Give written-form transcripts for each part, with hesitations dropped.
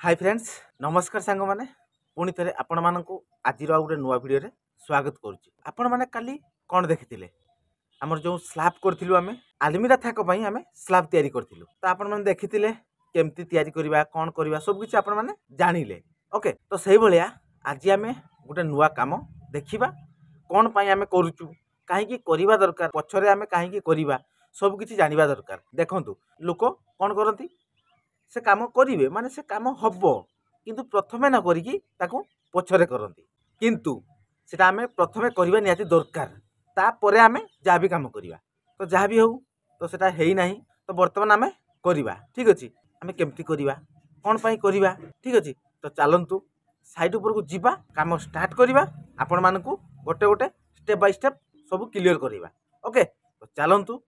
Hi friends नमस्कार सांग मैंने पुणी थे आपण मानक आज गोटे नुआ भिडियो स्वागत करुच्ची आपण मैंने काली कौन देखी आमर जो स्लाब करूँ आम आलमीरा थाक आम स्लाब तैयारी करूँ तो आपण मैंने देखी केमती तैयारी करवा कौन करवा सबकि आपण मैंने जानिले ओके तो सही भाया आज आम गोटे नुआ काम देखा कौन पाई आम करुचु कहीं करवा दरकार पछरे आम कहीं करवा सबकि जानवा दरकार देखूँ लोक कौन करती से काम करेंगे माने से काम हम किंतु प्रथमे न करी पछरे करती किंतु सेटा आमे प्रथमे करवा निहाती दरकार तापर आमे जहाँ भी काम करवा तो जहाँ भी हो तो सेटा है ना तो बर्तमान आमे करवा ठीक अच्छे आमे केमती करवा कौन पाई करवा ठीक अच्छे तो चलतु साइड उपर को जीवा काम स्टार्ट करवा आपण मानकु गोटे गोटे स्टेप बाय स्टेप सब क्लियर करवा ओके तो चलतु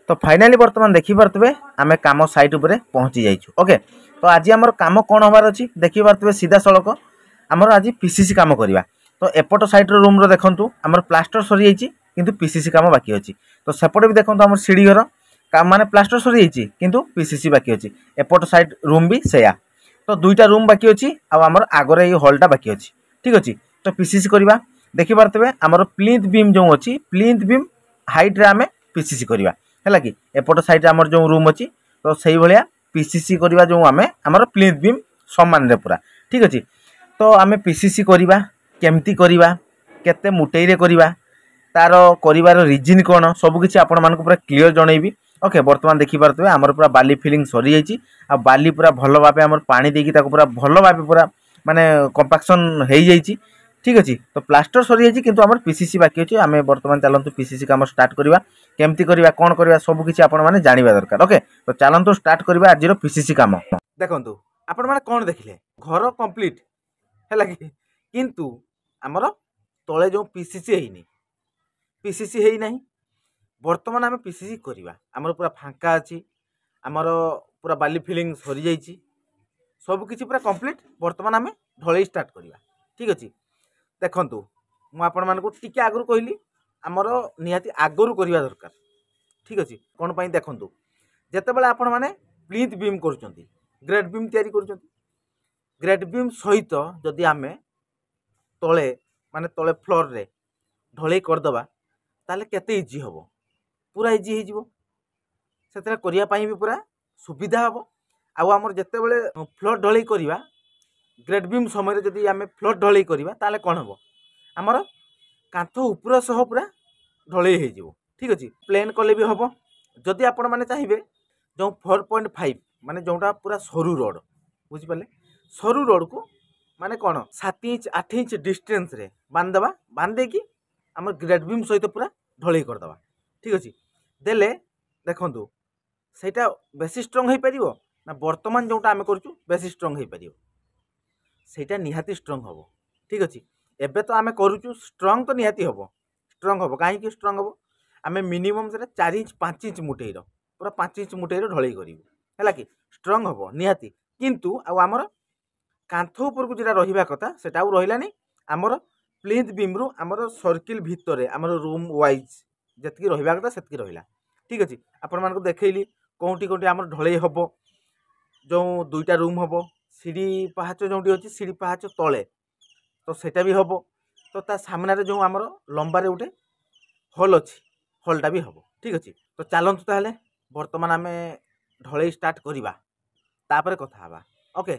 तो फाइनाली बर्तमान देखी पारे आम कम साइट उपर पहुँची जाइए ओके तो आज आम कम कौन हबार अच्छी देखी पारे सीधा सड़क आमर आज पीसीसी काम करवा तो एपट साइड रूम देखूँ आम प्लास्टर सरी जाइए किंतु पीसीसी काम बाकी अच्छी तो सेपटे भी देखो आम सीढ़ी घर काम माने प्लास्टर सरी जाइए किंतु पीसीसी बाकी अच्छी एपट साइड रूम भी सेया तो दुईटा रूम बाकी अच्छी आमर आगरे ये हॉलटा बाकी अच्छी ठीक अच्छे तो पीसीसी करवा देखी पारे आमर प्लिंथ बीम जो अच्छी प्लिंथ बीम हाइट रे आम पीसीसी करवा है कि एपट साइड आमर जो रूम अच्छी तो सही भाया पीसीसी करवा जो आम आमर प्लिंथ बीम समान रे पूरा ठीक अच्छे तो आम पीसीसी करवा केमती करवा केते मुटेई करवा तार कर रिजिन कौन सबकि आपण मानक पूरा क्लीयर जनइबी ओके बर्तमान देखी पारे आमर पूरा बाली फिलिंग सरी जाइए आ बाली पूरा भल भाव आम पानी देकी पूरा भल भाव पूरा माने कंपाक्शन हो जाइए ठीक अच्छे तो प्लास्टर सरी जाइए किंतु आमर पीसीसी बाकी अच्छे आम बर्तमान चलतु पीसीसी काम स्टार्ट करवा केमती करवा कौन करवा सबकि आपण मैंने जानवा दरकार ओके तो चलतु स्टार्ट करवा आज पीसीसी काम देखु आपण मैंने कौन देखिले घर कंप्लीट है कि किंतु आमर तले जो पीसीसी है पीसीसी है ना बर्तमान आम पीसीसी करवा आमर पूरा फांका अच्छी आमर पूरा बाली फिलिंग सरी जाइए सबकि पूरा कंप्लीट बर्तमान आम ढलई स्टार्ट करवा ठीक अच्छे देखु मुझे टी आगु कहली आमर निहाती आगु करवा दरकार ठीक अच्छे कौन पाई देखु जितेबाला आपण मैंने प्लिंथ बीम कर ग्रेड बीम तैयारी कर ग्रेड बीम सहित जदि आम तले माने तले फ्लोर रे ढलई करदे ताले केते इजी हम पूरा इजी हो से करने भी पूरा सुविधा हम आमर जितेबाला फ्लोर ढलई करवा ग्रेड बीम समय जदि आम फ्लोर ढलई करवा ताले कौन हम आमर कांथ उपर सह पूरा ढलई हो ठीक अच्छे प्लेन कले भी हम जदि आपण मैंने चाहिए जो 4.5 माने जोटा पूरा सरू रोड बुझिपारे सरू रोड को माने कौन 7 इंच 8 इंच डिस्टेंस रे बांधदेवा बांधे कि आम ग्रेड बीम सहित पूरा ढलई करदे ठीक अच्छे देले देखु सेटा बेसी स्ट्रंग हो पार ना बर्तमान जोटा आम करूँ बेसी स्ट्रंग हो पार सेटा निहाती स्ट्रंग हम ठीक अच्छे एबे तो आम करूँ स्ट्रंग तो निहाती हम स्ट्रंग हम कहीं स्ट्रंग हम आम मिनिमम से 4 इंच 5 इंच मुठेर पूरा 5 इंच मुठेर ढलई करूँ है कि स्ट्रंग हम निहाती किंतु आमर कांथ उपर को जो रहा कथा से रही आमर प्लिंथ बीम रु आमर सर्किल भितर आमर रूम वाइज जी रहा कथा से रहा ठीक अच्छे आपण मानक देखली कौटी कौटी आमर ढलई हम जो दुईटा रूम हम सीढ़ी पाहाच जो अच्छी सीढ़ी पाहाच तले तो सेटा भी हम तो ता सामने जो आमर लंबारे गोटे हॉल अच्छी हॉलटा भी हम ठीक अच्छे तो चलतु ताहले बर्तमान आम ढलई स्टार्ट करवा तापर कथा हवा ओके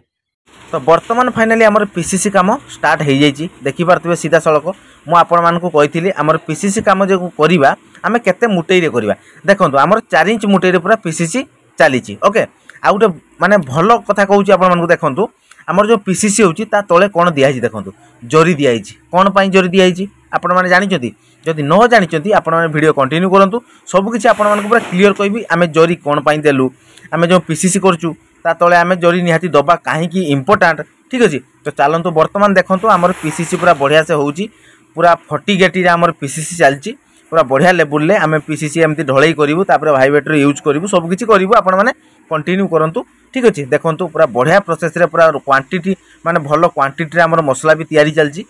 तो बर्तमान फाइनाली आमर पीसीसी काम स्टार्ट हो जाइए देखी पारे सीधा सड़क मुझे आपण मानक कही आमर पीसीसी काम जो करवा आम केते मुटेई करवा देखो आमर 4 इंच मुटेई पूरा पीसीसी चली ओके आ गोटे माने भल कथा कहूँ आप देखूँ आमर जो पीसीसी होची ता तले कौन दिखाई देखो जरी दिखाई कौन पाई जरी दिखाई आपण मैंने जानते जदि न जानते आपण मैंने वीडियो कंटिन्यू करूँ सबकि आपण मानक पूरा क्लीयर कहबी आम जरी कौन पाई देलु आम जो पीसीसी करूँ ता तले आम जरी निहाती दबा कहीं इम्पोर्टाट ठीक अच्छे तो चलतु बर्तमान देखो आमर पीसीसी पूरा बढ़िया से होची पूरा 40 गेटी आमर पीसीसी चलती पूरा बढ़िया लेवल में आम पीसीसी एमती ढलई करूँ भाइब्रेटर यूज करूँ सबकि करूँ आपण मैंने कंटिन्यू करूँ ठीक अच्छे देखो पूरा बढ़िया प्रोसेस रे पूरा क्वांटिटी माने भल क्वांटिटी आमर मसला भी तैयारी चलती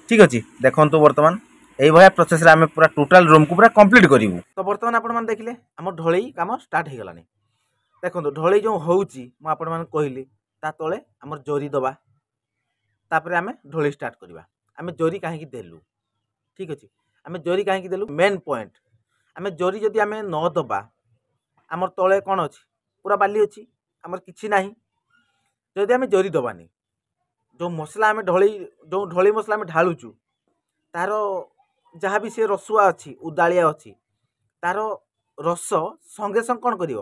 ठीक अच्छे देखो बर्तमान यही भाया प्रोसेस रे आम पूरा टोटाल रूम को पूरा कंप्लीट करूँ तो बर्तमान आपण मैंने देखिले आम ढलई काम स्टार्ट हो गलानी देखो ढलई जो होची मु आपण मैंने कहली ता तले आमर जरी दबा तापर आमे ढोली स्टार्ट करवा आमे जरी कहीं देलु ठीक अच्छे आमे जरी कहीं देलु मेन पॉइंट आमे जरी जदि आमे न दबा आमर तले कौन अच्छी पूरा बाली अच्छी आमर किछि नाही जदि आमे जरी दबानी जो मसला आमे जो ढोली मसला आमे ढालुचु तार जहाँ भी सी रसुआ अच्छी उदालिया अच्छी तार रस संगे संग कौन कर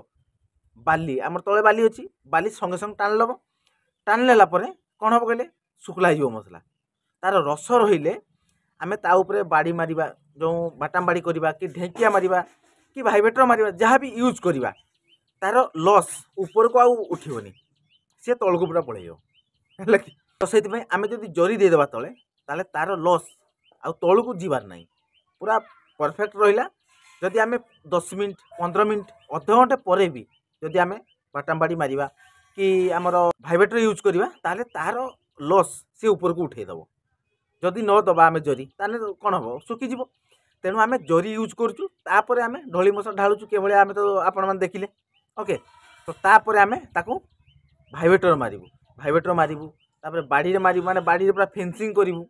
बाली आमर तले बाली अच्छी बाली संगे संग टाण लब टाण नेला कौन हम कहले शुक्ला हो मसला तार रस रहिले आमे ता उपरे बाड़ी मारिबा जो बाटाम बाड़ी करवा कि ढेकिया मारिबा कि भाइब्रेटर मारिबा जहाँ भी यूज करवा तार लॉस ऊपर को आउ उठिबनी सी तल को पूरा पळेइयो है कि तो से आमे जदि जरी दे देबा तले ताले तार लॉस आउ तल को जीवार नहीं पूरा परफेक्ट रहिला जदि आमे 10 मिनट 15 मिनट अध घंटे पर भी जदि आमे बाटाम बाड़ी मारिबा कि आमर भाइब्रेटर यूज करवा ताले तार लॉस सी ऊपर को उठे दबो जदि न दबा आमे जरी ताले कौन हम सुखी जीव तेणु आमे जरी यूज करूँ तापर आमे ढोली मसला ढालुचु के भले आमे तो आपण मैंने देखिले ओके तो तापर आमे ताकू भाइब्रेटर मारिबू तापर बाड़ी मारिबू माने बाड़ी पूरा फेंसिंग करूँ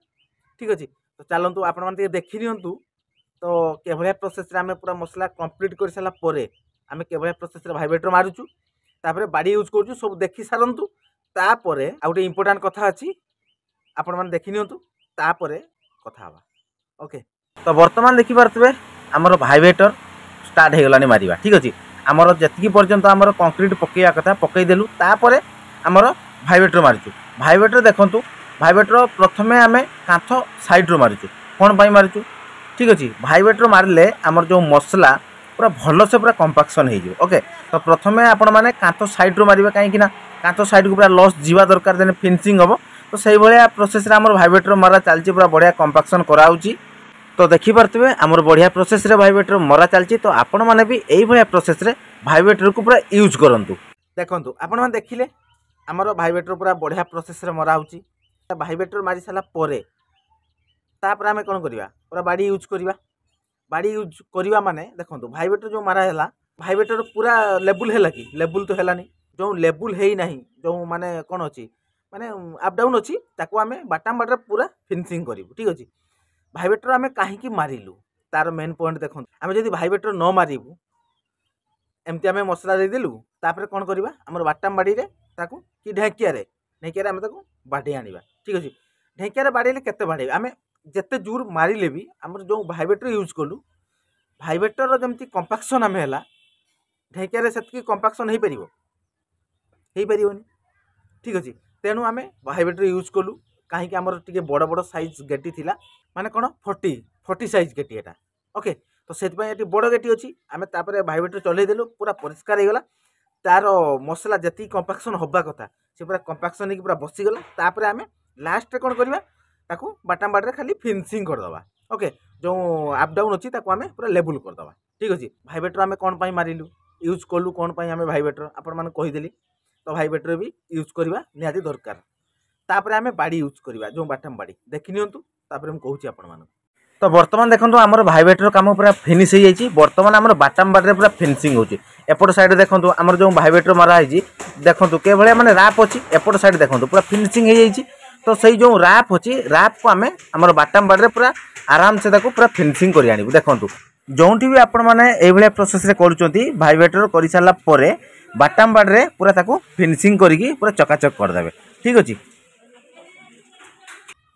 ठीक अच्छे तो चलतु आपण मैंने देखी नियंतु तो के भले प्रोसेस रे आमे पूरा मसला कंप्लीट कर सारा परे आमे के भले प्रोसेस रे भाइब्रेटर मारुचु तापर बाड़ी यूज करूँ सब देखी सारंतु तापर आ गोटे इंपोर्टाट कथा अच्छी आपण मैंने देखी नियंतु तापर कथा हवा ओके तो वर्तमान देखि पारथबे हमर भाइब्रेटर स्टार्ट हो गलानी मारिबा ठीक अच्छे आमर जतिकी पर्यंत आमर कंक्रीट पकेया कथा पकई देलु तापर आमर भाइब्रेटर मारिचु भाइब्रेटर देखंतु भाइब्रेटर प्रथमे आमे कांथ साइड रो मारिचु कोन पाई मारिचु ठीक अच्छे भाइब्रेटर मारले आमर जो मसला पूरा भल से पूरा कंपाक्शन हो जाए ओके तो प्रथमे आपण माने कांथ साइड रो मारिबा काहे कि ना कांथ साइड को पूरा लॉस जीवा दरकार देने फिनिशिंग हम तो सही भाया प्रोसेस रे आमर भाइब्रेटर मारा चलची पूरा बढ़िया कंपाक्शन कराउची तो देखि पारथबे आमर बढ़िया प्रोसेस रे भाइब्रेटर मरा चलची तो आपण माने भी एई भाया प्रोसेस रे भाइब्रेटर को पूरा यूज करंतु देखंतु आपण माने देखिले आमर भाइब्रेटर पूरा बढ़िया प्रोसेस रे मरा होची भाइब्रेटर मारी साला परे तापर आमे कोन करिवा पूरा बाड़ी यूज करिवा माने देखंतु भाइब्रेटर जो मारा हैला भाइब्रेटर पूरा लेवल हैला कि लेवल तो हैलानी जो लेवल हेई नाही जो माने कोन अछि माने अप डाउन अछि ताको आमे बाटाम बाटर पूरा फिनिशिंग करिवु ठीक अछि भाइब्रेटर आमे काहे कि मारिलु तार मेन पॉइंट देखंतु आमे जदि भाइब्रेटर न मारिबु एमती आमे मसला दे देलु तापर कोन करिवा हमर बाटाम बाड़ी रे ताको कि ढेकिया रे आमे ताको बाडी आनिबा ठीक अछि ढेकिया रे बाडीले केते बाडी आमे जेते जोर मारिले भी हमर जो भाइब्रेटर यूज कलु भाइब्रेटर रो जमती कंपाक्शन आमे हैला ढेकिया रे सेतकी कंपाक्शन हे परिबोनी ठीक अछि तेणु आमे भाइब्रेटर यूज कलु कहीं आमर टिके बड़ बड़ साइज गेटी थिला माने कोन 40 साइज गेटी एटा ओके तो सेति पय एटी बड़ गेटी अछि आमे तापर भाइब्रेटर चले देलु पूरा परिष्कार हे गला तार मसला जति कंपाक्शन होबा कथा से पूरा कंपाक्शन हे पूरा बसी गला तापर आमे लास्ट रे कोन करबा ताकू बाटाम बाड़ रे खाली फिनिशिंग कर दबा ओके जो अप डाउन अछि ताकू आमे पूरा लेवल कर दबा ठीक अछि भाइब्रेटर आमे कोन पय मारिलु यूज कलु कोन पय आमे भाइब्रेटर आपण माने कहि देली तो भाइब्रेटर भी यूज करवा निहाती दरकार तापर आमे बाड़ी यूज करवा जो बाटाम बाड़ी देखि नियंतु तापर हम कहूची आपण माने तो वर्तमान देखंतु हमर भाइब्रेटर काम पूरा फिनिश हो जाइए वर्तमान हमर बाटाम बाड़ी रे पूरा फिनिशिंग होची एपट साइड देखंतु हमर जो भाइब्रेटर मारा है देखंतु के भले माने रैप अछि एपट साइड देखंतु पूरा फिनिशिंग हो जाइए तो सही जो रैप अछि रैप को आमे हमर बाटाम बाड़ी रे पूरा आराम से ताको पूरा फिनिशिंग करि आनिबु देखंतु जोंठी भी आपण माने एई भले प्रोसेस रे करूचंती भाइब्रेटर करि साला परे बाटाम बाड़ रे पूरा ताको फिनिशिंग करिकी पूरा चकाचक कर देबे ठीक अछि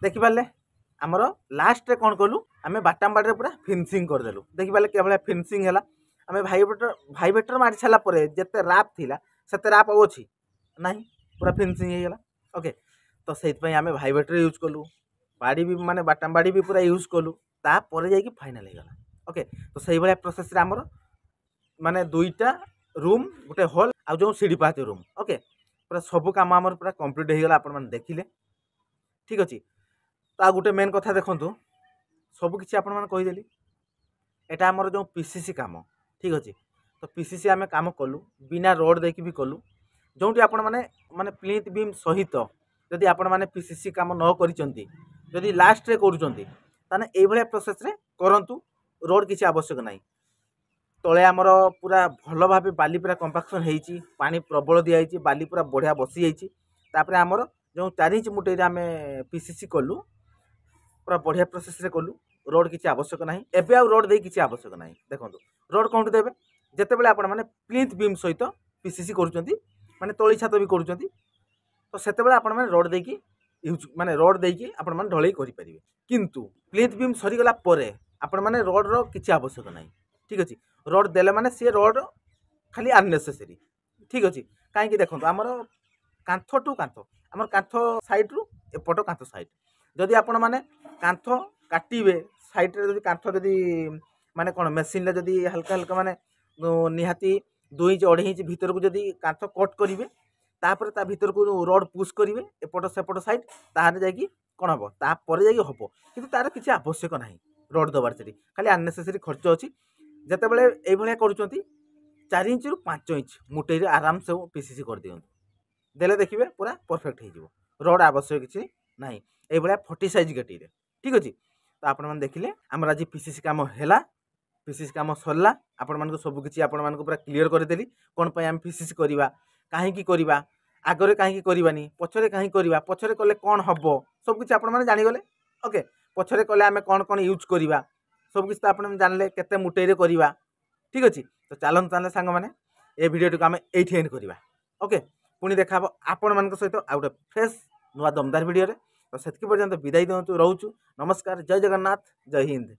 देखि पाले हमर लास्ट रे कोन कलु आमे बाटाम बाड़ रे पूरा फिनिशिंग कर देलु देखि पाले के भले फिनिशिंग हैला आमे भाइब्रेटर मारि छला परे जते रैप थिला सेते रैप अछि नाही पूरा फिनिशिंग हे गेला ओके तो सेति पय आमे भाइब्रेटर यूज कलु बाड़ी भी माने बाटाम बाड़ी भी पूरा यूज कलु ता परे जाई कि फाइनल हे गेला ओके तो सही भले प्रोसेस रे हमर माने दुईटा रूम गोटे हॉल आ जो सीढ़ी पाच रूम ओके पूरा सब काम आमर पूरा कंप्लीट हो गला आपण माने देखिले ठीक अछि तो आ गोटे मेन कथा देखंतु सब किछि आपण माने कहि देली एटा हमर जो पीसीसी काम ठीक अछि तो पीसीसी आमे काम कलु बिना रोड देखि भी कलु जोंटी आपण माने माने प्लिंथ बीम सहित जदि आपण माने पीसीसी काम न करिसंती जदि लास्ट रे करूचंती ताने एई भले प्रोसेस रे करंतु रोड किछि आवश्यक नाही तले आमर पूरा भल भाव बाली पूरा कंपाक्शन होती पानी प्रबल दिखाई बाली पूरा बढ़िया बसी जाइए तापर आमर जो 4 इंच मुटेर आम पीसीसी कलु पूरा बढ़िया प्रोसेस रे कलु रोड किसी आवश्यक ना एबे आ रोड दे किसी आवश्यक ना देखो रोड कौन देवे जिते आपण मैंने प्लिंथ बीम सहित पीसीसी करुँच माने तली छात भी करुँच तो से आपण मैंने रोड देकी यूज माने रोड देकी आपण मैंने ढलई करेंगे किंतु प्लिंथ बीम सरीगला आपण मैंने रोड रो किसी आवश्यक ना ठीक अच्छे रोड देले माने सी रोड खाली अननेसेसरी ठीक अच्छे कहीं देखो आमर कांथ टू कांथ आम कांथ साइड रु एपट कांथ साइड जदि आपण मैंने कांथ काटे साइड रे कांथ जदि माने कौन मेसीन जदि हल्का हल्का माने निहाती 2 इंच 2.5 इंच भीतर को जदि कांथ कट करेंगे तापर ता भीतर को रोड पुश करेंगे एपट सेपट साइड ताहले जाकि कौन हम तापर जाकि हम कि तार किसी आवश्यक ना रोड दबार से खाली अननेसेसरी खर्च अच्छी जिते बड़े ये करुँच 4 इंच रु 5 इंच मुटे आराम से पीसीसी कर दिखाँ देले देखिए पूरा परफेक्ट हो रोड आवश्यक किसी ना ये 40 साइज गटी ठीक अच्छे तो आपण मैंने देखिले आमर आज पीसीसी काम है पीसीसी काम सरला आपण मान सब किसी आपण मान पूरा क्लीयर करदेली कौन पर आम पीसीसी करवा कहीं करवा आगरे कहीं करवानी पछरे कहीं करवा पछरे कले कौन हम सब किसी आपण मैंने जानीगले ओके पछरे कले आम कौन कौन यूज करवा सब किसी आप जानले केते मुटेरे करवा ठीक अच्छे तो चलते ताले सांग मैंने ये वीडियो टी आम ये एंड करवा ओके पुणी देखा आपण मान सहित आ गए फ्रेश नुआ दमदार वीडियो तो से पर्यंत विदाई दिंतु रोचु नमस्कार जय जगन्नाथ जय हिंद।